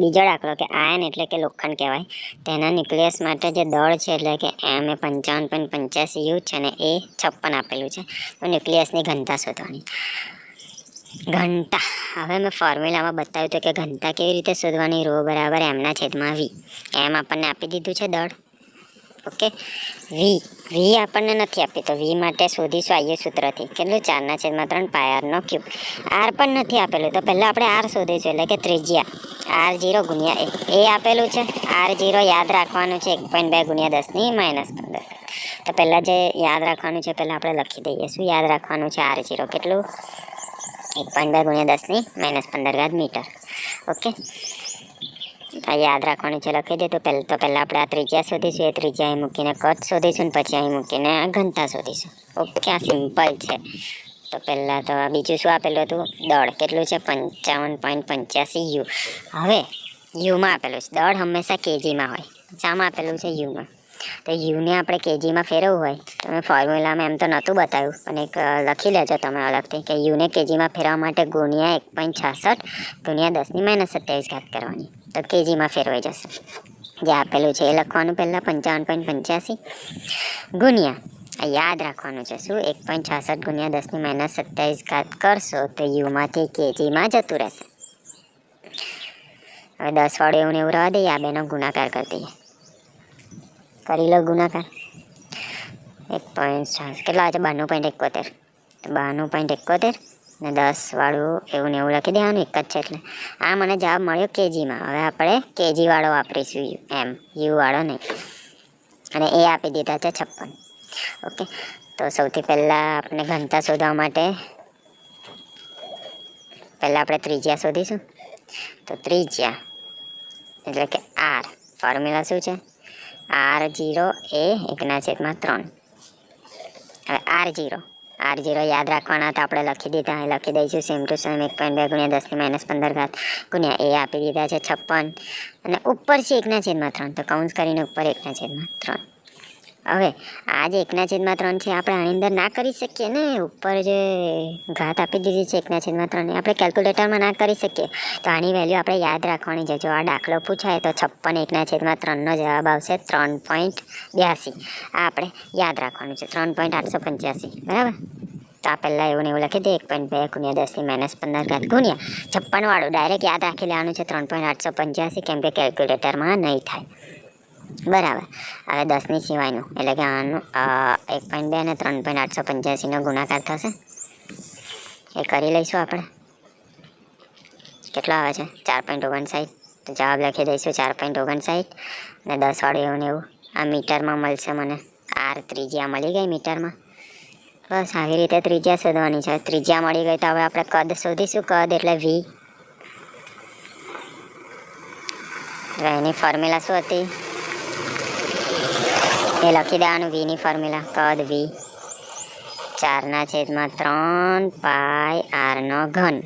બીજો દાખલો કે આયન એટલે કે લોખંડ કહેવાય, તેના ન્યુક્લિયસ માટે જે દળ છે એટલે કે M એ 55.85 U છે અને એ 56 આપેલું છે. તો ન્યુક્લિયસની ઘનતા શોધવાની. ઘનતા હવે મેં ફોર્મ્યુલામાં બતાવ્યું હતું કે ઘનતા કેવી રીતે શોધવાની. ρ બરાબર M/V. M આપણને આપી દીધું છે દળ. ઓકે, V આપણને નથી આપી તો V માટે શોધીશું આઈએ સૂત્રથી. કેટલું? 4/3 πr3. R પણ નથી આપેલું તો પહેલાં આપણે R શોધીશું એટલે કે ત્રિજ્યા R0 ગુણ્યા એ આપેલું છે. R0 યાદ રાખવાનું છે 1.2 × 10⁻15. તો પહેલાં જે યાદ રાખવાનું છે પહેલાં આપણે લખી દઈએ. શું યાદ રાખવાનું છે? R0 કેટલું? 1.2 × 10⁻15 મીટર. ઓકે, યાદ રાખવાનું છે લખી દે. તો પહેલાં આપણે આ ત્રિજ્યા શોધીશું. એ ત્રિજ્યા અહીં મૂકીને કદ શોધીશું ને પછી અહીં મૂકીને ઘનતા શોધીશું. ઓકે, આ સિમ્પલ છે. તો પહેલાં તો બીજું શું આપેલું હતું? દળ કેટલું છે? 55.85 U. હવે યુમાં આપેલું છે. દળ હંમેશા કેજીમાં હોય. શામાં આપેલું છે? યુમાં. તો યુને આપણે કેજીમાં ફેરવવું હોય તો મેં ફોર્મ્યુલામાં એમ તો નહોતું બતાવ્યું પણ એક લખી લેજો તમે અલગથી કે યુને કેજીમાં ફેરવવા માટે ગુણ્યા 1.66 × 10⁻27 કરવાની. તો કેજીમાં ફેરવાઈ જશે. જે આપેલું છે એ લખવાનું પહેલાં 55.85 ગુણ્યા યાદ રાખવાનું છે શું? 1.66 × 10⁻27 કરશો તો યુમાંથી કેજીમાં જતું રહેશે. હવે 10 વાળું એવું ને એવું રહેવા દઈએ. આ બેનો ગુણાકાર કરી દઈએ. કરી લો ગુણાકાર. 1.66 કેટલા આવે છે? 92.71. તો 92.71 ને 10 વાળું એવું ને એવું લખી દેવાનું. એક જ છે એટલે આ મને જવાબ મળ્યો કેજીમાં. હવે આપણે કેજી વાળો વાપરીશું એમ, યુ વાળો નહીં. અને એ આપી દીધા છે 56. ઓકે, તો સૌથી પહેલાં આપણે ઘનતા શોધવા માટે પહેલાં આપણે ત્રિજ્યા શોધીશું. તો ત્રિજ્યા એટલે કે R. ફોર્મ્યુલા શું છે? R0 એ 1/3. હવે R0 યાદ રાખવાના તો આપણે લખી દીધા. અહીં લખી દઈશું સેમ ટુ સેમ 1.2 × 10⁻15 ગુણ્યા એ આપી દીધા છે 56 અને ઉપર છે 1/3. તો કૌંસ કરીને ઉપર 1/3. હવે આ જે 1/3 છે આપણે આની અંદર ના કરી શકીએ ને. ઉપર જે ઘાત આપી દીધી છે 1/3 આપણે કેલ્ક્યુલેટરમાં ના કરી શકીએ. તો આની વેલ્યુ આપણે યાદ રાખવાની છે. જો આ દાખલો પૂછાય તો 56 1/3નો જવાબ આવશે 3.82. આ આપણે યાદ રાખવાનું છે 3.885. બરાબર. તો આ પહેલાં એવું ને એવું લખી દે 1.2 × 10⁻15 ગુણ્યા 56 વાળું ડાયરેક્ટ યાદ રાખી લેવાનું છે 3.885 કેમ કે કેલ્ક્યુલેટરમાં નહીં થાય. બરાબર. હવે 10ની સિવાયનું એટલે કે આનું 1.2 અને 3.885નો ગુણાકાર થશે. એ કરી લઈશું આપણે. કેટલા આવે છે? 4.59. તો જવાબ લખી દઈશું 4.59 અને 10 વાળું એવું ને એવું. આ મીટરમાં મળશે મને. R ત્રિજ્યા મળી ગઈ મીટરમાં. બસ આવી રીતે ત્રિજ્યા શોધવાની છે. ત્રિજ્યા મળી ગઈ તો હવે આપણે કદ શોધીશું. કદ એટલે V. એની ફોર્મ્યુલા શું હતી? એ લખી દેવાનું. Vની ફોર્મ્યુલા કદ V 4/3 πr3.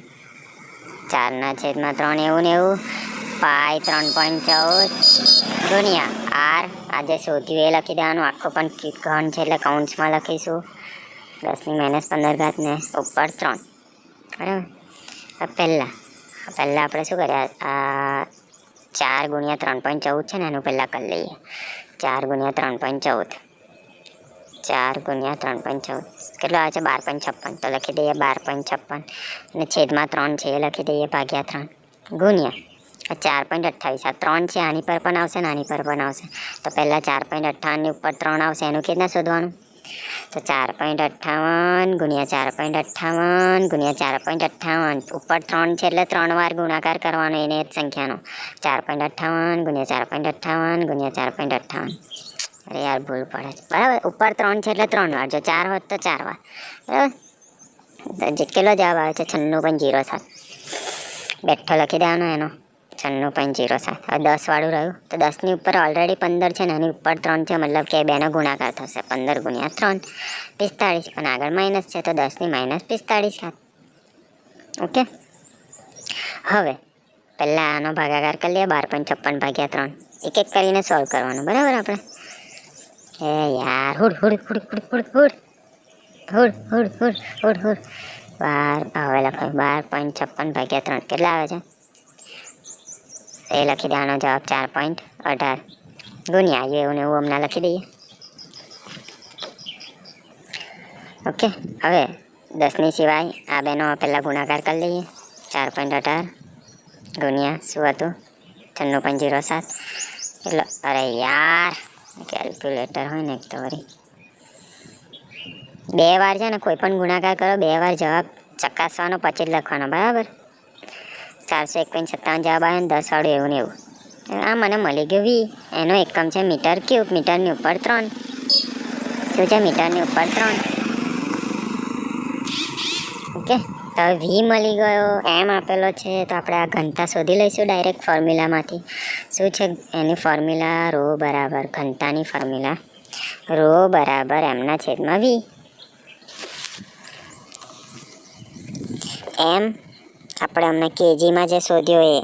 4/3 એવું ને એવું પાઈ 3.14 ગુણ્યા R. આજે શોધ્યું એ લખી દેવાનું. આખો પણ ઘન છે એટલે કૌંસમાં લખીશું 10⁻15 ને ઉપર 3. બરાબર. પહેલાં આપણે શું કર્યા? આ 4 × 3.14 છે ને એનું પહેલાં કરી લઈએ. 4 × 3.14. 4 × 3.14 કેટલો આવે છે? 12.56. તો લખી દઈએ 12.56 અને છેદમાં 3 છે એ લખી દઈએ ભાગ્યા 3 ગુણ્યા 4.28. આ 3 છે આની પર પણ આવશે ને આની પર પણ આવશે. તો પહેલાં 4.58ની ઉપર 3 આવશે એનું કેટલા શોધવાનું? તો 4.58 ગુણ્યા 4.58 ગુણ્યા 4.58 ઉપર 3 છે એટલે 3 વાર ગુણાકાર કરવાનો એને જ સંખ્યાનો. 4.58 ગુણ્યા 4.58 ગુણ્યા 4.58. અરે યાર ભૂલ પડે છે. બરાબર. ઉપર 3 છે એટલે 3 વાર. જો 4 હોત તો 4 વાર. બરાબર. તો કેટલો જવાબ આવે છે? 96.07. બેઠો લખી દેવાનો એનો 96.07. હવે 10 વાળું રહ્યું તો 10ની ઉપર ઓલરેડી 15 છે ને એની ઉપર 3 છે મતલબ કે બેનો ગુણાકાર થશે. 15 ગુણ્યા 3 45. પણ આગળ માઇનસ છે તો 10ની -45. ઓકે, હવે પહેલાં આનો ભાગાકાર કરી લઈએ 12.56 ભાગ્યા 3. એક એક કરીને સોલ્વ કરવાનું. બરાબર. આપણે યાર hood hood hood hood hood hood hood hood hood hood hood 12 હવે લખાય 12.56 ભાગ્યા 3 કેટલા આવે છે? એ લખી દેવાનો જવાબ 4.18 ગુણ્યા એવું ને એવું હમણાં લખી દઈએ. ઓકે, હવે 10ની સિવાય આ બેનો પહેલાં ગુણાકાર કરી લઈએ. 4.18 ગુણ્યા શું હતું 96.07 એટલે અરે યાર કેલ્ક્યુલેટર હોય ને એક તો વળી 2 વાર છે ને કોઈ પણ ગુણાકાર કરો 2 વાર જવાબ ચકાસવાનો પછી જ લખવાનો, બરાબર. 401.57 જવાબ આવ્યો ને 10 વાળું એવું ને એવું. આ મને મળી ગયું વી, એનો એકમ છે મીટર ક્યુબ, મીટરની ઉપર 3. શું છે મીટરની ઉપર 3. ઓકે, તો વી મળી ગયો, એમ આપેલો છે, તો આપણે આ ઘનતા શોધી લઈશું ડાયરેક્ટ ફોર્મ્યુલામાંથી. શું છે એની ફોર્મ્યુલા? રો બરાબર ઘનતાની ફોર્મ્યુલા રો બરાબર એમના છેદમાં વી. એમ આપણે અમને કેજીમાં જે શોધ્યો એ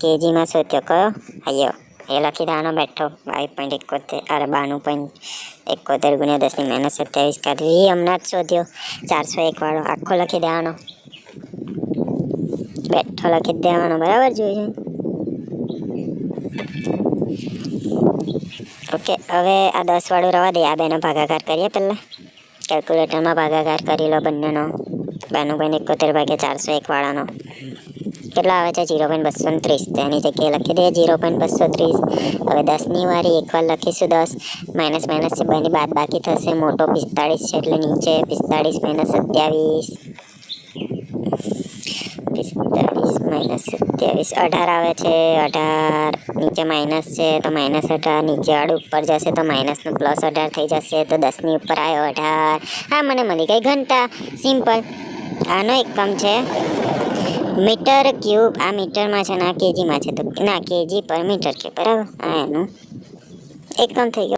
કેજીમાં શોધ્યો કયો આવ્યો એ લખી દેવાનો બેઠો 22.71 અરે 92.71 ગુણ્યા 10⁻27 કાઢ વી હમણાં જ શોધ્યો 401 વાળો આખો લખી દેવાનો બેઠો લખી દેવાનો, બરાબર જોયું છે. ઓકે, હવે આ 10 વાળું રવા દે, આ બેનો ભાગાકાર કરીએ પહેલાં. કેલ્ક્યુલેટરમાં ભાગાકાર કરી લો બંનેનો. 92.71 ભાગ્યા 401 વાળાનો કેટલા આવે છે? 0.230. તેની જગ્યાએ લખી દે 0.230. હવે 10ની વારી એકવાર લખીશું 10 માઇનસ માઇનસ છે, બેની બાદ બાકી થશે. મોટો 45 છે એટલે નીચે 45 - 27 45 - 27 18 આવે છે. 18 નીચે માઇનસ છે તો -18, નીચે વાળું ઉપર જશે તો માઇનસનું +18 થઈ જશે. તો 10ની ઉપર આવ્યો 18. હા, મને મળી ગઈ ઘનતા, સિમ્પલ. આનો એકમ છે મીટર ક્યુબ. આ મીટરમાં છે ને આ કેજીમાં છે, તો ના કેજી પર મીટર ક્યુબ, બરાબર. આ એનું એકમ થઈ ગયું.